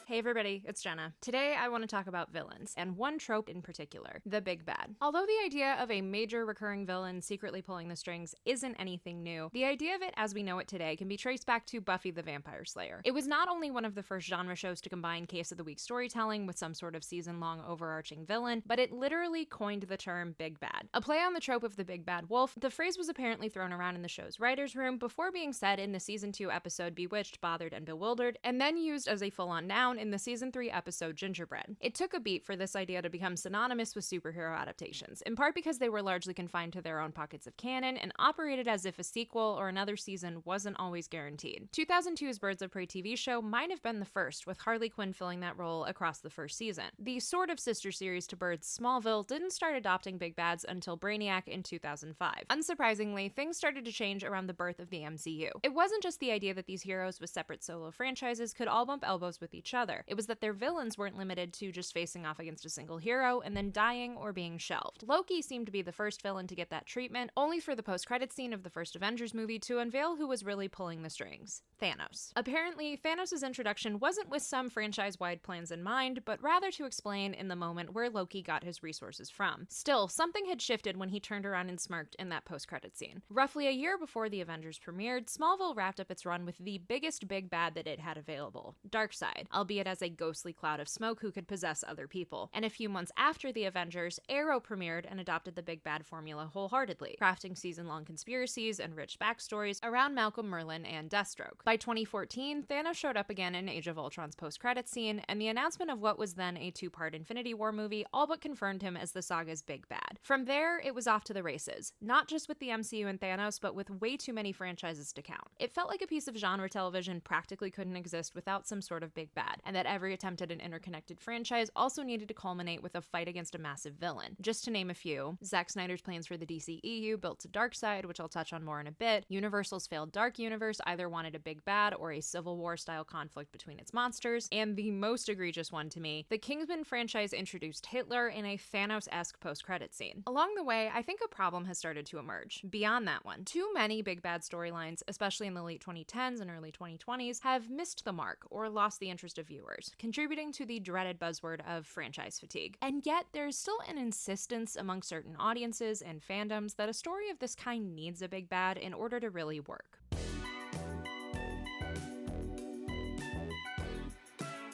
Hey everybody, it's Jenna. Today I want to talk about villains, and one trope in particular, the big bad. Although the idea of a major recurring villain secretly pulling the strings isn't anything new, the idea of it as we know it today can be traced back to Buffy the Vampire Slayer. It was not only one of the first genre shows to combine case of the week storytelling with some sort of season-long overarching villain, but it literally coined the term big bad. A play on the trope of the big bad wolf, the phrase was apparently thrown around in the show's writer's room before being said in the season 2 episode Bewitched, Bothered, and Bewildered, and then used as a full-on noun in the season 3 episode Gingerbread. It took a beat for this idea to become synonymous with superhero adaptations, in part because they were largely confined to their own pockets of canon and operated as if a sequel or another season wasn't always guaranteed. 2002's Birds of Prey TV show might have been the first, with Harley Quinn filling that role across the first season. The sort of sister series to Birds, Smallville, didn't start adopting big bads until Brainiac in 2005. Unsurprisingly, things started to change around the birth of the MCU. It wasn't just the idea that these heroes with separate solo franchises could all bump elbows with each other. It was that their villains weren't limited to just facing off against a single hero and then dying or being shelved. Loki seemed to be the first villain to get that treatment, only for the post-credits scene of the first Avengers movie to unveil who was really pulling the strings: Thanos. Apparently, Thanos' introduction wasn't with some franchise-wide plans in mind, but rather to explain in the moment where Loki got his resources from. Still, something had shifted when he turned around and smirked in that post-credit scene. Roughly a year before the Avengers premiered, Smallville wrapped up its run with the biggest big bad that it had available, Darkseid, albeit as a ghostly cloud of smoke who could possess other people. And a few months after the Avengers, Arrow premiered and adopted the big bad formula wholeheartedly, crafting season-long conspiracies and rich backstories around Malcolm Merlyn and Deathstroke. By 2014, Thanos showed up again in Age of Ultron's post-credits scene, and the announcement of what was then a two-part Infinity War movie all but confirmed him as the saga's big bad. From there, it was off to the races, not just with the MCU and Thanos, but with way too many franchises to count. It felt like a piece of genre television practically couldn't exist without some sort of big bad, and that every attempt at an interconnected franchise also needed to culminate with a fight against a massive villain. Just to name a few, Zack Snyder's plans for the DCEU built to Darkseid, which I'll touch on more in a bit. Universal's failed Dark Universe either wanted a big bad or a Civil War-style conflict between its monsters, and the most egregious one to me, the Kingsman franchise introduced Hitler in a Thanos-esque post-credit scene. Along the way, I think a problem has started to emerge. Beyond that one, too many big bad storylines, especially in the late 2010s and early 2020s, have missed the mark or lost the interest of viewers, contributing to the dreaded buzzword of franchise fatigue. And yet, there's still an insistence among certain audiences and fandoms that a story of this kind needs a big bad in order to really work.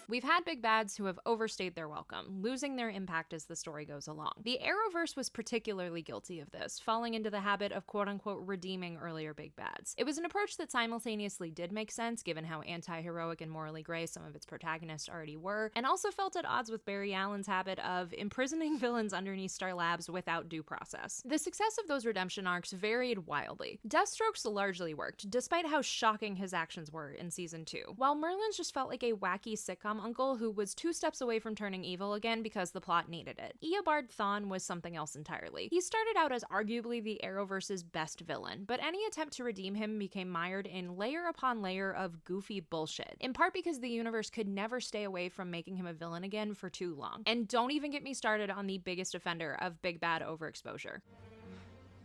We've had big bads who have overstayed their welcome, losing their impact as the story goes along. The Arrowverse was particularly guilty of this, falling into the habit of quote-unquote redeeming earlier big bads. It was an approach that simultaneously did make sense, given how anti-heroic and morally gray some of its protagonists already were, and also felt at odds with Barry Allen's habit of imprisoning villains underneath Star Labs without due process. The success of those redemption arcs varied wildly. Deathstroke's largely worked, despite how shocking his actions were in Season 2, while Merlin's just felt like a wacky sitcom uncle who was 2 steps away from turning evil again because the plot needed it. Eobard Thawne was something else entirely. He started out as arguably the Arrowverse's best villain, but any attempt to redeem him became mired in layer upon layer of goofy bullshit, in part because the universe could never stay away from making him a villain again for too long. And don't even get me started on the biggest offender of big bad overexposure.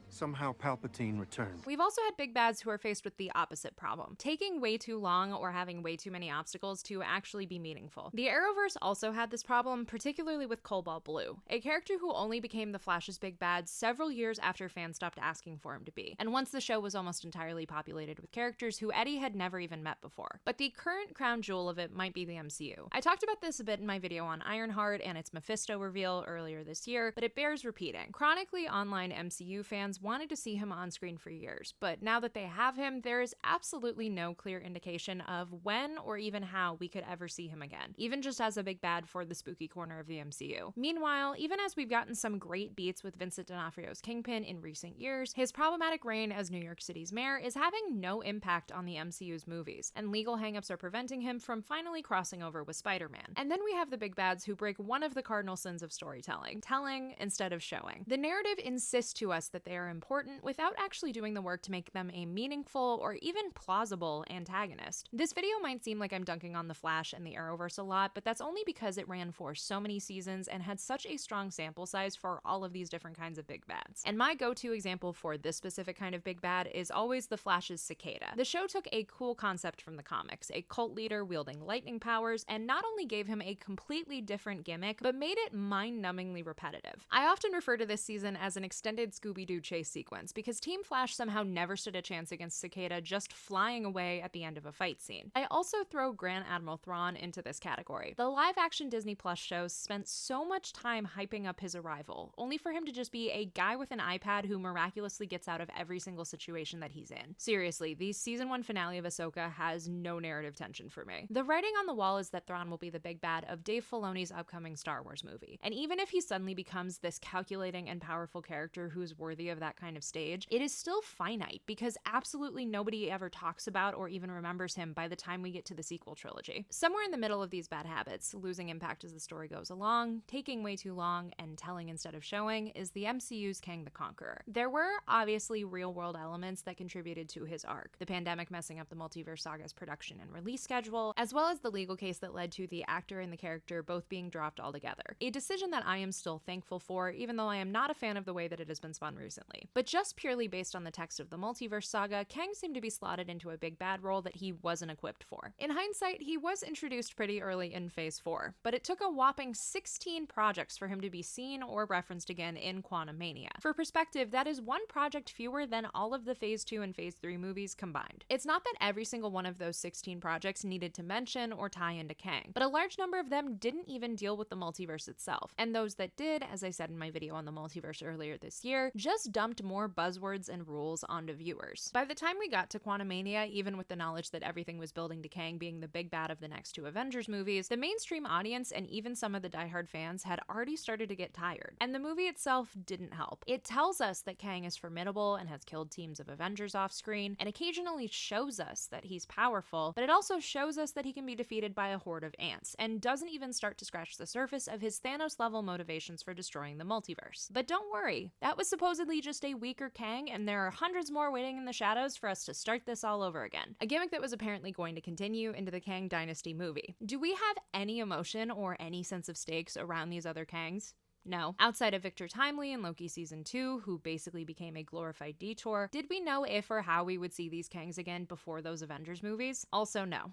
Somehow Palpatine returned. We've also had big bads who are faced with the opposite problem, taking way too long or having way too many obstacles to actually be meaningful. The Arrowverse also had this problem, particularly with Cobalt Blue, a character who only became the Flash's big bad several years after fans stopped asking for him to be, and once the show was almost entirely populated with characters who Eddie had never even met before. But the current crown jewel of it might be the MCU. I talked about this a bit in my video on Ironheart and its Mephisto reveal earlier this year, but it bears repeating. Chronically online MCU fans wanted to see him on screen for years, but now that they have him, there is absolutely no clear indication of when or even how we could ever see him again, even just as a big bad for the spooky corner of the MCU. Meanwhile, even as we've gotten some great beats with Vincent D'Onofrio's Kingpin in recent years, his problematic reign as New York City's mayor is having no impact on the MCU's movies, and legal hangups are preventing him from finally crossing over with Spider-Man. And then we have the big bads who break one of the cardinal sins of storytelling, telling instead of showing. The narrative insists to us that they are important without actually doing the work to make them a meaningful or even plausible antagonist. This video might seem like I'm dunking on the Flash and the Arrowverse a lot, but that's only because it ran for so many seasons and had such a strong sample size for all of these different kinds of big bads. And my go-to example for this specific kind of big bad is always the Flash's cicada. The show took a cool concept from the comics, a cult leader wielding lightning powers, and not only gave him a completely different gimmick, but made it mind-numbingly repetitive. I often refer to this season as an extended Scooby-Doo chase sequence because Team Flash somehow never stood a chance against Cicada just flying away at the end of a fight scene. I also throw Grand Admiral Thrawn into this category. The live-action Disney Plus shows spent so much time hyping up his arrival, only for him to just be a guy with an iPad who miraculously gets out of every single situation that he's in. Seriously, the season 1 finale of Ahsoka has no narrative tension for me. The writing on the wall is that Thrawn will be the big bad of Dave Filoni's upcoming Star Wars movie. And even if he suddenly becomes this calculating and powerful character who's worthy of that kind of stage, it is still finite because absolutely nobody ever talks about or even remembers him by the time we get to the sequel trilogy. Somewhere in the middle of these bad habits, losing impact as the story goes along, taking way too long, and telling instead of showing, is the MCU's Kang the Conqueror. There were obviously real-world elements that contributed to his arc, the pandemic messing up the multiverse saga's production and release schedule, as well as the legal case that led to the actor and the character both being dropped altogether. A decision that I am still thankful for, even though I am not a fan of the way that it has been spun recently. But just purely based on the text of the multiverse saga, Kang seemed to be slotted into a big bad role that he wasn't equipped for. In hindsight, he was introduced pretty early in Phase 4, but it took a whopping 16 projects for him to be seen or referenced again in Quantumania. For perspective, that is one project fewer than all of the Phase 2 and Phase 3 movies combined. It's not that every single one of those 16 projects needed to mention or tie into Kang, but a large number of them didn't even deal with the multiverse itself, and those that did, as I said in my video on the multiverse earlier this year, just dumped more buzzwords and rules onto viewers. By the time we got to Quantumania, even with the knowledge that everything was building to Kang being the big bad of the next 2 Avengers movies, the mainstream audience and even some of the diehard fans had already started to get tired. And the movie itself didn't help. It tells us that Kang is formidable and has killed teams of Avengers off screen, and occasionally shows us that he's powerful, but it also shows us that he can be defeated by a horde of ants, and doesn't even start to scratch the surface of his Thanos-level motivations for destroying the multiverse. But don't worry, that was supposedly just a weaker Kang, and there are hundreds more waiting in the shadows for us to start this all over again. A gimmick that was apparently going to continue into the Kang Dynasty movie. Do we have any emotion or any sense of stakes around these other Kangs? No. Outside of Victor Timely in Loki Season 2, who basically became a glorified detour, did we know if or how we would see these Kangs again before those Avengers movies? Also no.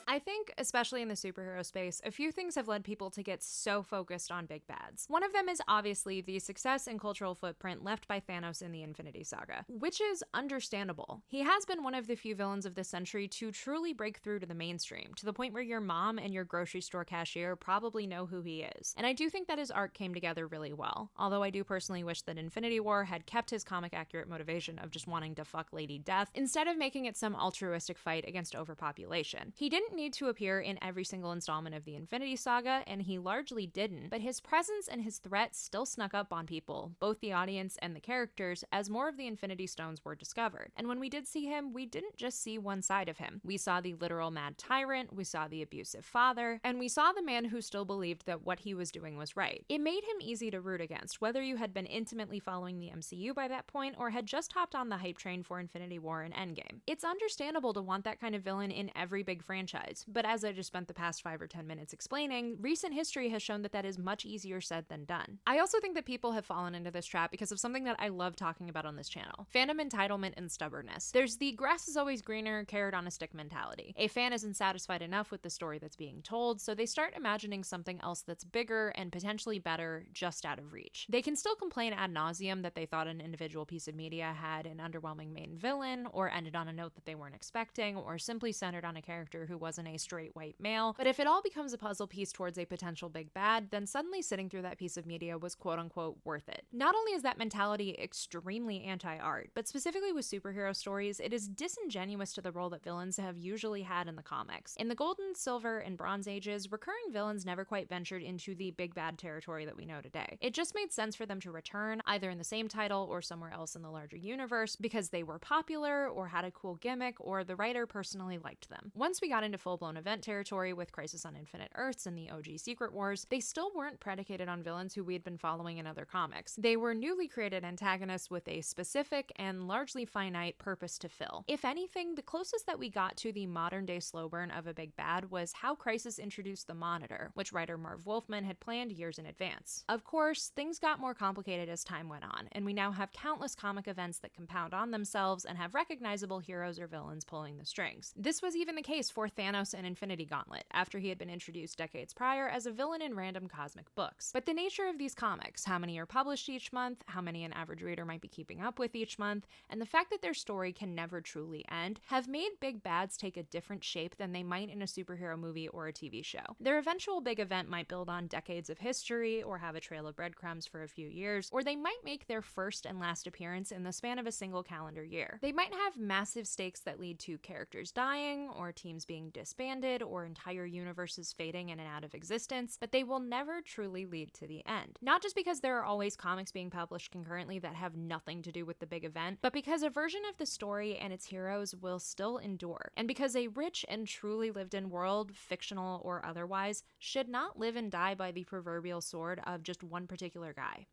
I think, especially in the superhero space, a few things have led people to get so focused on big bads. One of them is obviously the success and cultural footprint left by Thanos in the Infinity Saga, which is understandable. He has been one of the few villains of this century to truly break through to the mainstream, to the point where your mom and your grocery store cashier probably know who he is. And I do think that his arc came together really well, although I do personally wish that Infinity War had kept his comic-accurate motivation of just wanting to fuck Lady Death, instead of making it some altruistic fight against overpopulation. He didn't need to appear in every single installment of the Infinity Saga, and he largely didn't, but his presence and his threat still snuck up on people, both the audience and the characters, as more of the Infinity Stones were discovered. And when we did see him, we didn't just see one side of him. We saw the literal mad tyrant, we saw the abusive father, and we saw the man who still believed that what he was doing was right. It made him easy to root against, whether you had been intimately following the MCU by that point or had just hopped on the hype train for Infinity War and Endgame. It's understandable to want that kind of villain in every big franchise, but as I just spent the past 5 or 10 minutes explaining, recent history has shown that that is much easier said than done. I also think that people have fallen into this trap because of something that I love talking about on this channel: fandom entitlement and stubbornness. There's the grass is always greener, carrot on a stick mentality. A fan isn't satisfied enough with the story that's being told, so they start imagining something else that's bigger and potentially better just out of reach. They can still complain ad nauseum that they thought an individual piece of media had an underwhelming main villain, or ended on a note that they weren't expecting, or simply centered on a character who wasn't a straight white male, but if it all becomes a puzzle piece towards a potential big bad, then suddenly sitting through that piece of media was quote-unquote worth it. Not only is that mentality extremely anti-art, but specifically with superhero stories, it is disingenuous to the role that villains have usually had in the comics. In the Golden, Silver, and Bronze Ages, recurring villains never quite ventured into the big bad territory that we know today. It just made sense for them to return, either in the same title or somewhere else in the larger universe, because they were popular, or had a cool gimmick, or the writer personally liked them. Once we got into full-blown event territory with Crisis on Infinite Earths and the OG Secret Wars, they still weren't predicated on villains who we had been following in other comics. They were newly created antagonists with a specific and largely finite purpose to fill. If anything, the closest that we got to the modern-day slow burn of a big bad was how Crisis introduced the Monitor, which writer Marv Wolfman had planned years in advance. Of course, things got more complicated as time went on, and we now have countless comic events that compound on themselves and have recognizable heroes or villains pulling the strings. This was even the case for Thanos and Infinity Gauntlet, after he had been introduced decades prior as a villain in random cosmic books. But the nature of these comics, how many are published each month, how many an average reader might be keeping up with each month, and the fact that their story can never truly end, have made big bads take a different shape than they might in a superhero movie or a TV show. Their eventual big event might build on decades of history, or have a trail of breadcrumbs for a few years, or they might make their first and last appearance in the span of a single calendar year. They might have massive stakes that lead to characters dying, or teams being disbanded, or entire universes fading in and out of existence, but they will never truly lead to the end. Not just because there are always comics being published concurrently that have nothing to do with the big event, but because a version of the story and its heroes will still endure, and because a rich and truly lived-in world, fictional or otherwise, should not live and die by the proverbial sword of just one particular guy.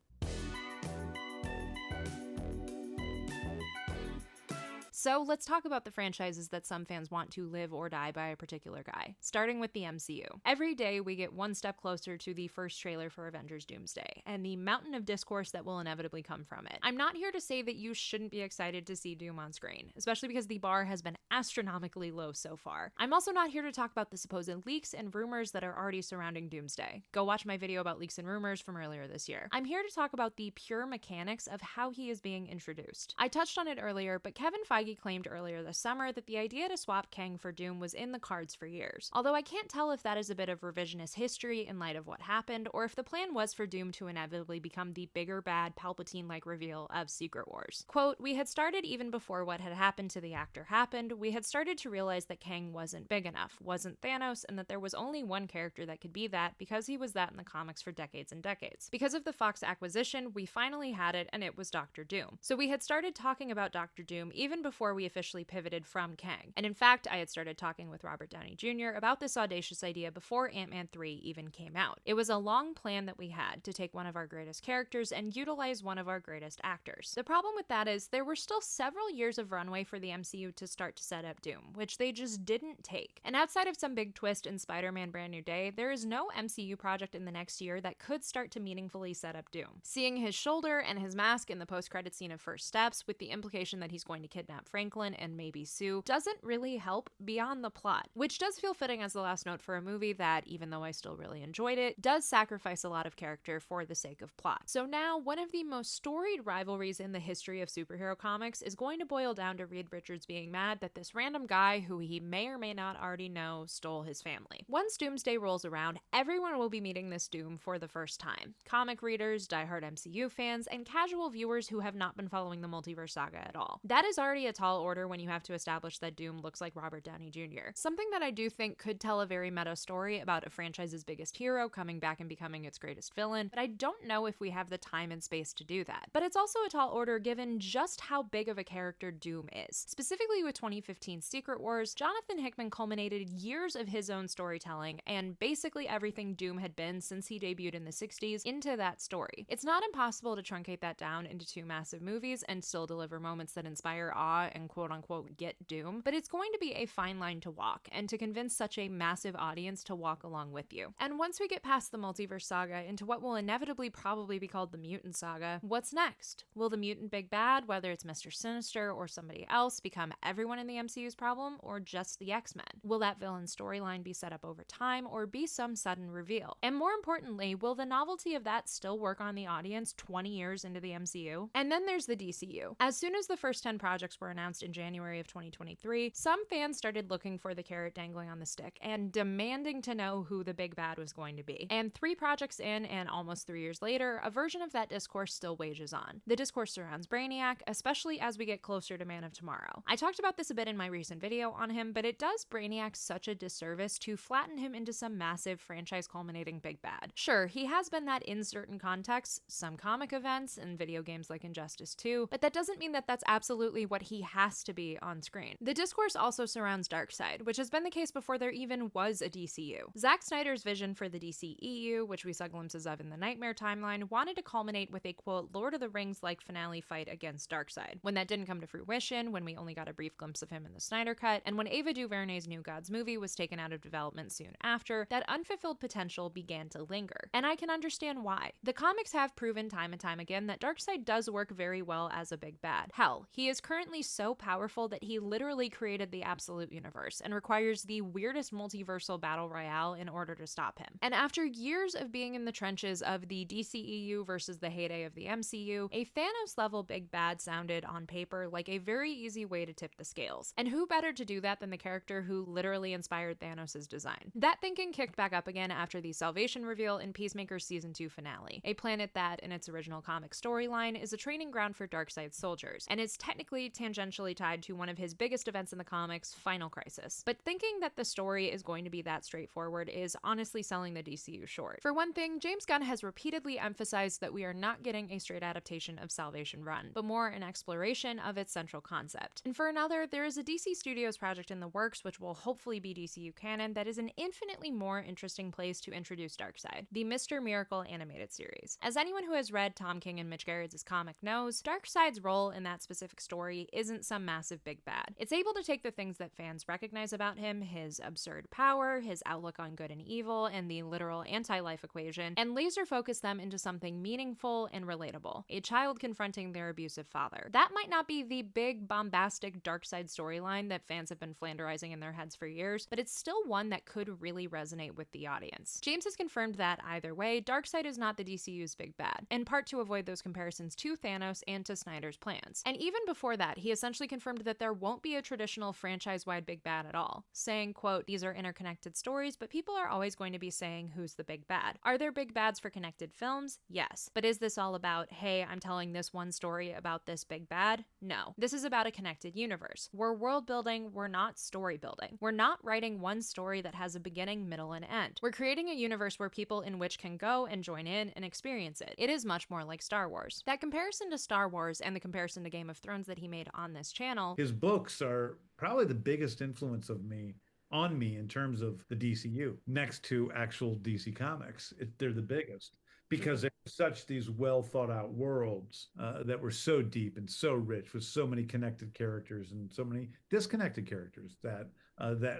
So let's talk about the franchises that some fans want to live or die by a particular guy, starting with the MCU. Every day we get one step closer to the first trailer for Avengers Doomsday, and the mountain of discourse that will inevitably come from it. I'm not here to say that you shouldn't be excited to see Doom on screen, especially because the bar has been astronomically low so far. I'm also not here to talk about the supposed leaks and rumors that are already surrounding Doomsday. Go watch my video about leaks and rumors from earlier this year. I'm here to talk about the pure mechanics of how he is being introduced. I touched on it earlier, but Kevin Feige claimed earlier this summer that the idea to swap Kang for Doom was in the cards for years. Although I can't tell if that is a bit of revisionist history in light of what happened, or if the plan was for Doom to inevitably become the bigger bad Palpatine-like reveal of Secret Wars. Quote, "We had started even before what had happened to the actor happened. We had started to realize that Kang wasn't big enough, wasn't Thanos, and that there was only one character that could be that because he was that in the comics for decades and decades. Because of the Fox acquisition, we finally had it, and it was Doctor Doom. So we had started talking about Doctor Doom even before we officially pivoted from Kang. And in fact, I had started talking with Robert Downey Jr. about this audacious idea before Ant-Man 3 even came out. It was a long plan that we had to take one of our greatest characters and utilize one of our greatest actors. The problem with that is there were still several years of runway for the MCU to start to set up Doom, which they just didn't take. And outside of some big twist in Spider-Man Brand New Day, there is no MCU project in the next year that could start to meaningfully set up Doom. Seeing his shoulder and his mask in the post-credit scene of First Steps, with the implication that he's going to kidnap Franklin and maybe Sue, doesn't really help beyond the plot, which does feel fitting as the last note for a movie that, even though I still really enjoyed it, does sacrifice a lot of character for the sake of plot. So now, one of the most storied rivalries in the history of superhero comics is going to boil down to Reed Richards being mad that this random guy, who he may or may not already know, stole his family. Once Doomsday rolls around, everyone will be meeting this Doom for the first time. Comic readers, diehard MCU fans, and casual viewers who have not been following the multiverse saga at all. That is already a tall order when you have to establish that Doom looks like Robert Downey Jr. Something that I do think could tell a very meta story about a franchise's biggest hero coming back and becoming its greatest villain, but I don't know if we have the time and space to do that. But it's also a tall order given just how big of a character Doom is. Specifically with 2015's Secret Wars, Jonathan Hickman culminated years of his own storytelling and basically everything Doom had been since he debuted in the 60s into that story. It's not impossible to truncate that down into two massive movies and still deliver moments that inspire awe and quote-unquote get Doom, but it's going to be a fine line to walk, and to convince such a massive audience to walk along with you. And once we get past the multiverse saga into what will inevitably probably be called the mutant saga, what's next? Will the mutant big bad, whether it's Mr. Sinister or somebody else, become everyone in the MCU's problem, or just the X-Men? Will that villain storyline be set up over time, or be some sudden reveal? And more importantly, will the novelty of that still work on the audience 20 years into the MCU? And then there's the DCU. As soon as the first 10 projects were announced in January of 2023, some fans started looking for the carrot dangling on the stick and demanding to know who the big bad was going to be. And 3 projects in, and almost 3 years later, a version of that discourse still wages on. The discourse surrounds Brainiac, especially as we get closer to Man of Tomorrow. I talked about this a bit in my recent video on him, but it does Brainiac such a disservice to flatten him into some massive franchise-culminating big bad. Sure, he has been that in certain contexts, some comic events, and video games like Injustice 2, but that doesn't mean that that's absolutely what he has to be on screen. The discourse also surrounds Darkseid, which has been the case before there even was a DCU. Zack Snyder's vision for the DCEU, which we saw glimpses of in the Nightmare timeline, wanted to culminate with a quote Lord of the Rings-like finale fight against Darkseid. When that didn't come to fruition, when we only got a brief glimpse of him in the Snyder Cut, and when Ava DuVernay's New Gods movie was taken out of development soon after, that unfulfilled potential began to linger. And I can understand why. The comics have proven time and time again that Darkseid does work very well as a big bad. Hell, he is currently so powerful that he literally created the absolute universe and requires the weirdest multiversal battle royale in order to stop him. And after years of being in the trenches of the DCEU versus the heyday of the MCU, a Thanos-level big bad sounded on paper like a very easy way to tip the scales. And who better to do that than the character who literally inspired Thanos' design? That thinking kicked back up again after the Salvation reveal in Peacemaker's Season 2 finale, a planet that, in its original comic storyline, is a training ground for Darkseid's soldiers, and is technically tangentially tied to one of his biggest events in the comics, Final Crisis. But thinking that the story is going to be that straightforward is honestly selling the DCU short. For one thing, James Gunn has repeatedly emphasized that we are not getting a straight adaptation of Salvation Run, but more an exploration of its central concept. And for another, there is a DC Studios project in the works which will hopefully be DCU canon that is an infinitely more interesting place to introduce Darkseid, the Mr. Miracle animated series. As anyone who has read Tom King and Mitch Gerrard's comic knows, Darkseid's role in that specific story isn't some massive big bad. It's able to take the things that fans recognize about him, his absurd power, his outlook on good and evil, and the literal anti-life equation, and laser focus them into something meaningful and relatable, a child confronting their abusive father. That might not be the big, bombastic Darkseid storyline that fans have been flanderizing in their heads for years, but it's still one that could really resonate with the audience. James has confirmed that, either way, Darkseid is not the DCU's big bad, in part to avoid those comparisons to Thanos and to Snyder's plans. And even before that, he essentially confirmed that there won't be a traditional franchise-wide big bad at all, saying, quote, "These are interconnected stories, but people are always going to be saying who's the big bad. Are there big bads for connected films? Yes. But is this all about, hey, I'm telling this one story about this big bad? No. This is about a connected universe. We're world building, we're not story building. We're not writing one story that has a beginning, middle, and end. We're creating a universe where people in which can go and join in and experience it. It is much more like Star Wars." That comparison to Star Wars and the comparison to Game of Thrones that he made on this channel, his books are probably the biggest influence on me in terms of the DCU, next to actual DC Comics. They're the biggest because they're such these well thought out worlds that were so deep and so rich with so many connected characters and so many disconnected characters that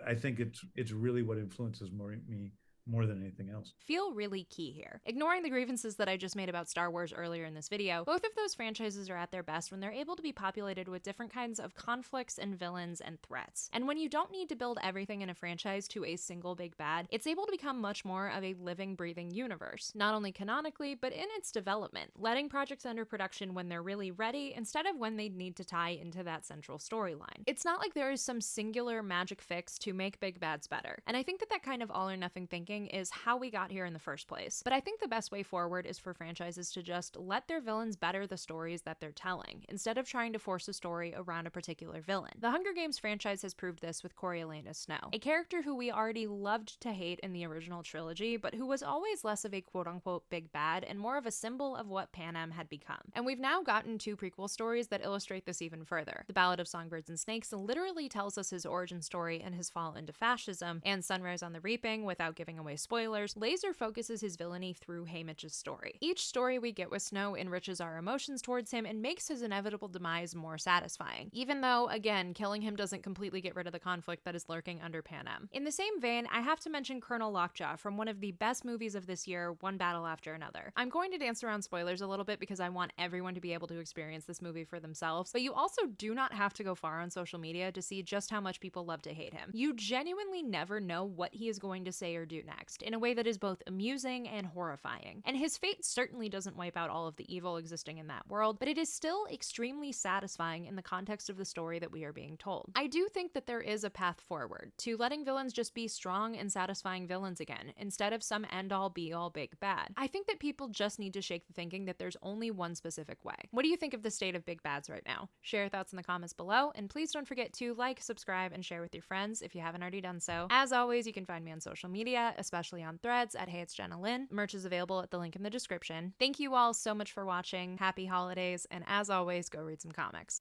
I think it's really what influences me more than anything else. Feel really key here. Ignoring the grievances that I just made about Star Wars earlier in this video, both of those franchises are at their best when they're able to be populated with different kinds of conflicts and villains and threats. And when you don't need to build everything in a franchise to a single big bad, it's able to become much more of a living, breathing universe, not only canonically, but in its development, letting projects enter production when they're really ready instead of when they need to tie into that central storyline. It's not like there is some singular magic fix to make big bads better, and I think that kind of all or nothing thinking is how we got here in the first place. But I think the best way forward is for franchises to just let their villains better the stories that they're telling, instead of trying to force a story around a particular villain. The Hunger Games franchise has proved this with Coriolanus Snow, a character who we already loved to hate in the original trilogy, but who was always less of a quote-unquote big bad and more of a symbol of what Panem had become. And we've now gotten 2 prequel stories that illustrate this even further. The Ballad of Songbirds and Snakes literally tells us his origin story and his fall into fascism, and Sunrise on the Reaping, without giving away spoilers, laser focuses his villainy through Haymitch's story. Each story we get with Snow enriches our emotions towards him and makes his inevitable demise more satisfying, even though, again, killing him doesn't completely get rid of the conflict that is lurking under Panem. In the same vein, I have to mention Colonel Lockjaw from one of the best movies of this year, One Battle After Another. I'm going to dance around spoilers a little bit because I want everyone to be able to experience this movie for themselves, but you also do not have to go far on social media to see just how much people love to hate him. You genuinely never know what he is going to say or do next, in a way that is both amusing and horrifying. And his fate certainly doesn't wipe out all of the evil existing in that world, but it is still extremely satisfying in the context of the story that we are being told. I do think that there is a path forward to letting villains just be strong and satisfying villains again, instead of some end-all be-all big bad. I think that people just need to shake the thinking that there's only one specific way. What do you think of the state of big bads right now? Share your thoughts in the comments below, and please don't forget to like, subscribe, and share with your friends if you haven't already done so. As always, you can find me on social media, especially on Threads at Hey It's Jenna Lynn. Merch is available at the link in the description. Thank you all so much for watching. Happy holidays, and as always, go read some comics.